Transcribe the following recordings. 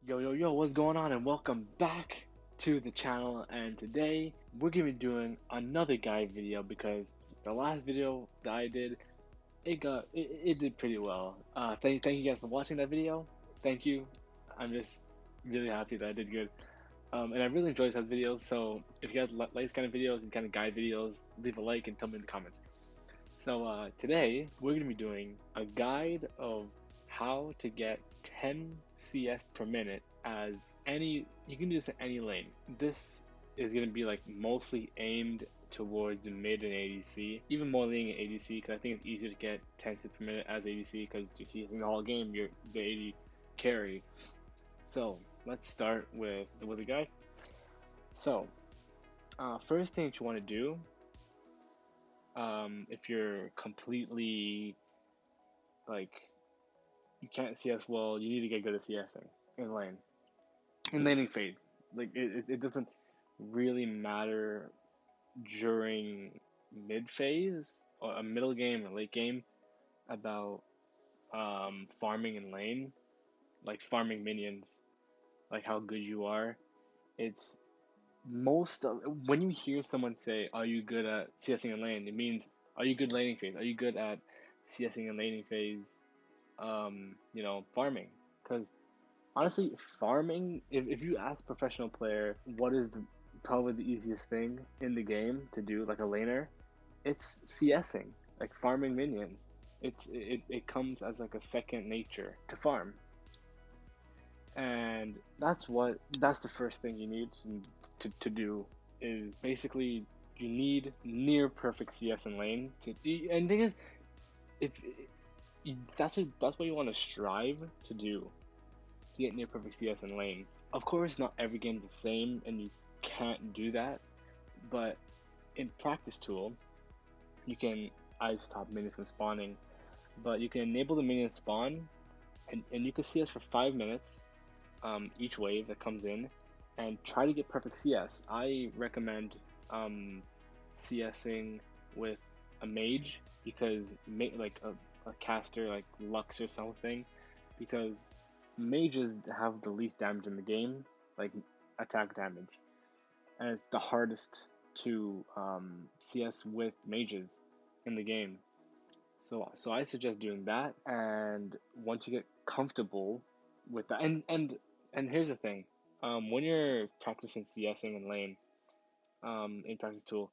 Yo, yo, yo, what's going on? And welcome back to the channel. And today we're gonna be doing another guide video because the last video that I did, it did pretty well. Thank you guys for watching that video. Thank you. I'm just really happy that I did good. And I really enjoyed those videos. So if you guys like these kind of videos, these kind of guide videos, leave a like and tell me in the comments. So today we're going to be doing a guide of how to get 10 CS per minute as you can do this in any lane. This is going to be like mostly aimed towards mid and ADC, even more leaning at ADC because I think it's easier to get 10 CS per minute as ADC because you see in the whole game you're the AD carry. So let's start with the guide. So first thing that you want to do if you're completely like you can't CS well, you need to get good at CSing in lane. In laning phase. Like it doesn't really matter during mid phase or a middle game or late game about farming in lane, like farming minions, like how good you are. It's when you hear someone say, "Are you good at CSing in lane?" It means, "Are you good laning phase? Are you good at CSing and laning phase?" Farming. Because honestly, farming, if you ask a professional player what is probably the easiest thing in the game to do, like a laner, it's CSing, like farming minions. It comes as like a second nature to farm. And that's the first thing you need to do is basically you need near perfect CS in lane and the thing is if that's what you want to strive to do to get near perfect CS in lane. Of course, not every game's the same, and you can't do that. But in practice tool, you can stop minions from spawning, but you can enable the minion spawn, and you can CS for 5 minutes, each wave that comes in, and try to get perfect CS. I recommend CSing with a mage because like a caster like Lux or something, because mages have the least damage in the game, like attack damage, and it's the hardest to CS with mages in the game. So I suggest doing that, and once you get comfortable with that, and here's the thing, when you're practicing CSing in lane, in practice tool,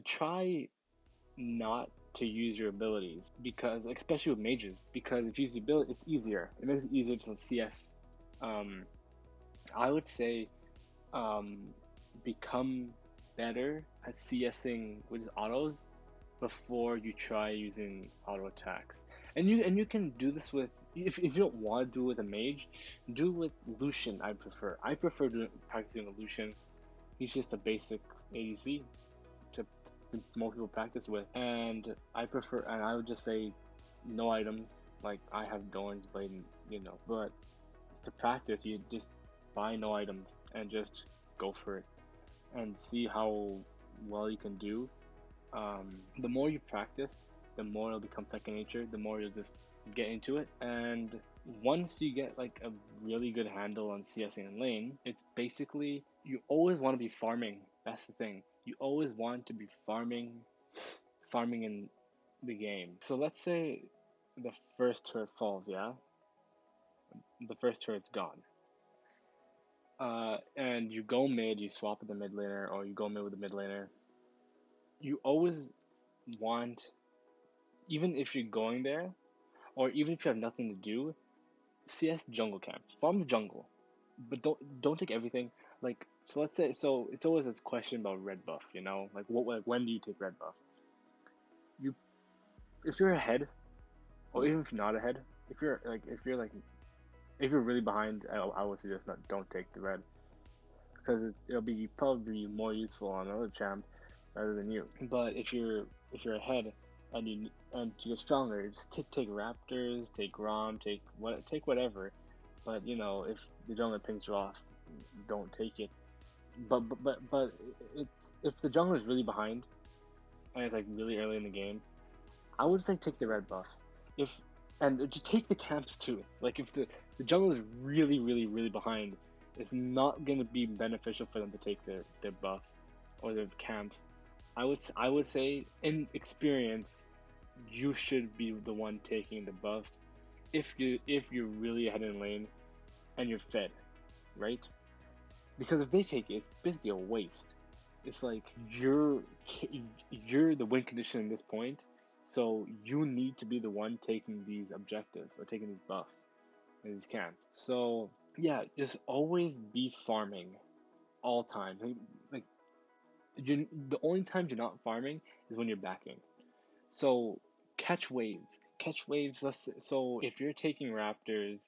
try not to use your abilities because, especially with mages, because if you use the ability, it's easier. It makes it easier to CS. Um, I would say become better at CSing with autos before you try using auto attacks. And you can do this with if you don't want to do it with a mage, do it with Lucian. I prefer practicing with Lucian. He's just a basic ADC to most people practice with, and I would just say no items. Like I have Doran's Blade, but to practice, you just buy no items and just go for it and see how well you can do. The more you practice, the more it'll become second nature, the more you'll just get into it. And once you get like a really good handle on CSing and lane, it's basically you always want to be farming. That's the thing. You always want to be farming in the game. So let's say the first turret falls, yeah? The first turret's gone. And you go mid, you swap with the mid laner, or you go mid with the mid laner. You always want, even if you're going there, or even if you have nothing to do, CS jungle camp, farm the jungle, but don't take everything. Like so, let's say it's always a question about red buff, like when do you take red buff? You if you're ahead, or even if you're not ahead, if you're really behind, I would suggest not don't take the red because it'll be probably more useful on another champ rather than you. But if you're ahead and you get stronger, just take Raptors, take Rom, take whatever. But if the jungler pings you off, don't take it. But it's if the jungler is really behind and it's like really early in the game, I would say take the red buff. If And just take the camps too. Like if the jungle is really, really, really behind, it's not going to be beneficial for them to take their buffs or their camps. I would say in experience, you should be the one taking the buffs if you're really ahead in lane and you're fed, right? Because if they take it, it's basically a waste. It's like you're the win condition at this point, so you need to be the one taking these objectives or taking these buffs and these camps. So yeah, just always be farming all times. Like the only times you're not farming is when you're backing. So catch waves. Catch waves. So if you're taking raptors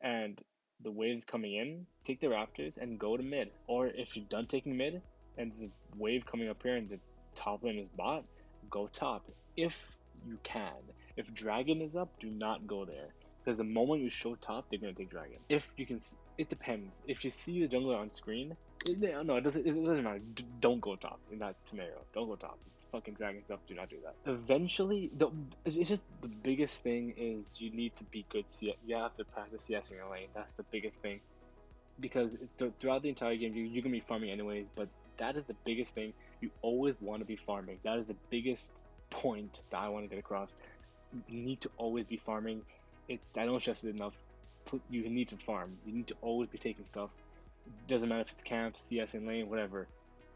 and the waves coming in, take the raptors and go to mid. Or if you're done taking mid and there's a wave coming up here and the top lane is bot, go top. If you can. If dragon is up, do not go there. Because the moment you show top, they're gonna take dragon. If you can, it depends. If you see the jungler on screen, no, it doesn't. It doesn't matter. Don't go top in that scenario. Don't go top. It's fucking dragon stuff. Do not do that. Eventually, it's just the biggest thing is you need to be good. You have to practice CS in your lane. That's the biggest thing because throughout the entire game, you're gonna be farming anyways. But that is the biggest thing. You always want to be farming. That is the biggest point that I want to get across. You need to always be farming. I don't stress it enough. You need to farm. You need to always be taking stuff. Doesn't matter if it's camp, CS in lane, whatever.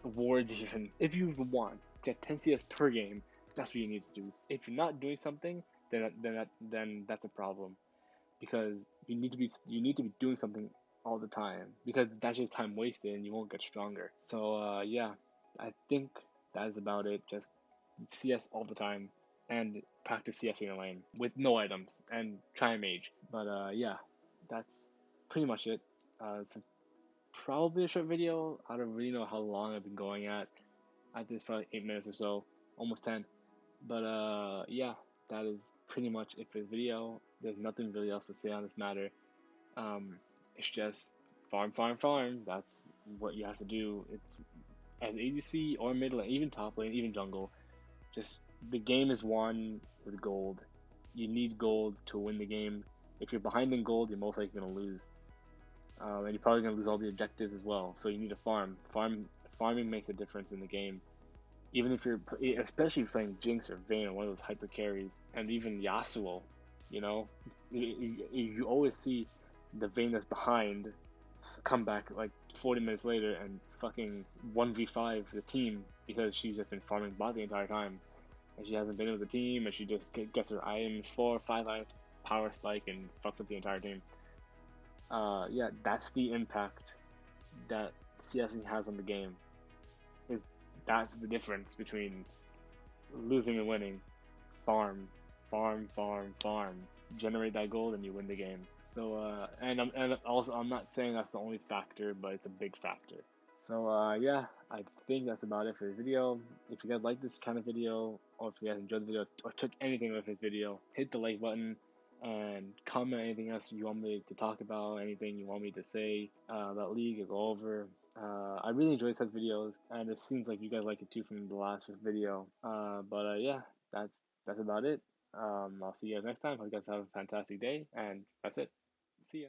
Awards even. If you want, get 10 CS per game. That's what you need to do. If you're not doing something, then that's a problem because you need to be doing something all the time because that's just time wasted and you won't get stronger. So yeah, I think that is about it. Just CS all the time and practice CS in your lane with no items and try and mage. But yeah, that's pretty much it. It's probably a short video. I don't really know how long I've been going at. I think it's probably 8 minutes or so, almost 10. But yeah, that is pretty much it for the video. There's nothing really else to say on this matter. It's just farm, farm, farm. That's what you have to do. It's as ADC or mid lane, even top lane, even jungle. Just the game is won with gold. You need gold to win the game. If you're behind in gold, you're most likely gonna lose, and you're probably gonna lose all the objectives as well. So you need to farm. Farming makes a difference in the game. Even if you're, especially if you're playing Jinx or Vayne or one of those hyper carries, and even Yasuo, you know, you always see the Vayne that's behind come back like 40 minutes later and fucking 1v5 the team because she's just been farming bot the entire time and she hasn't been with the team and she just gets her items 4 or 5 items power spike and fucks up the entire team. Yeah, that's the impact that CSing has on the game. Is that's the difference between losing and winning. Farm, farm, farm, farm. Generate that gold and you win the game. So and also I'm not saying that's the only factor, but it's a big factor. So yeah, I think that's about it for the video. If you guys like this kind of video, or if you guys enjoyed the video, or took anything with this video, hit the like button and comment anything else you want me to talk about, anything you want me to say about League or go over. I really enjoy such videos, and it seems like you guys like it too from the last video. But yeah, that's about it. I'll see you guys next time. Hope you guys have a fantastic day, and that's it. See ya.